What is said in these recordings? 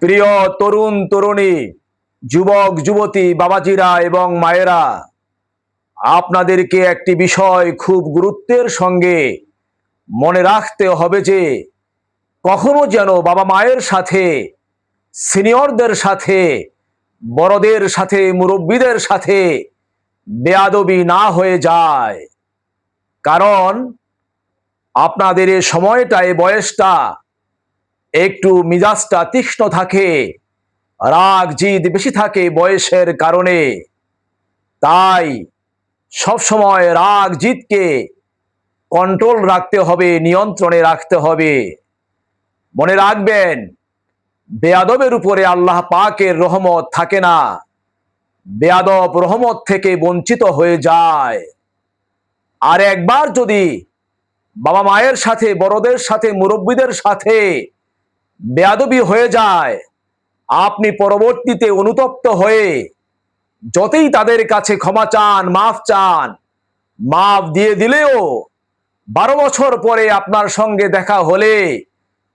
প্রিয় তরুণ তরুণী, যুবক যুবতী, বাবাজিরা এবং মায়েরা, আপনাদেরকে একটি বিষয় খুব গুরুত্বের সঙ্গে মনে রাখতে হবে যে কখনো যেন বাবা মায়ের সাথে, সিনিয়রদের সাথে, বড়দের সাথে, মুরব্বীদের সাথে বেয়াদবি না হয়ে যায়। কারণ আপনাদের এই সময়টা, এই বয়সটা একটু মিজাজটা তীক্ষ্ণ থাকে, রাগ জিদ বেশি থাকে বয়সের কারণে। তাই সবসময় রাগ জিদকে কন্ট্রোল রাখতে হবে, নিয়ন্ত্রণে রাখতে হবে। মনে রাখবেন, বেয়াদবের উপরে আল্লাহ পাকের রহমত থাকে না, বেয়াদব রহমত থেকে বঞ্চিত হয়ে যায়। আর একবার যদি বাবা মায়ের সাথে, বড়দের সাথে, মুরব্বীদের সাথে বেয়াদবি হয়ে যায়, আপনি পরবর্তীতে অনুতপ্ত হয়ে যতই তাদের কাছে ক্ষমা চান, মাফ দিয়ে দিলেও 12 বছর পরে আপনার সঙ্গে দেখা হলে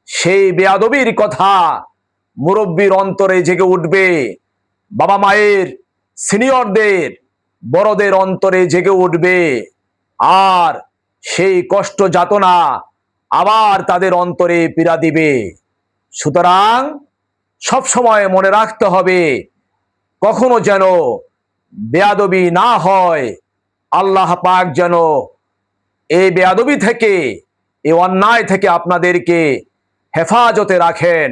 সেই বেয়াদবির কথা মুরব্বীর অন্তরে জেগে উঠবে, বাবা মায়ের, সিনিয়রদের, বড়দের অন্তরে জেগে উঠবে। আর সেই কষ্ট যাতনা আবার তাদের অন্তরে পীড়া দিবে। সুতরাং সবসময় মনে রাখতে হবে, কখনো যেন বেয়াদবি না হয়। আল্লাহ পাক যেন এই বেয়াদবি থেকে, এই অন্যায় থেকে আপনাদেরকে হেফাজতে রাখেন।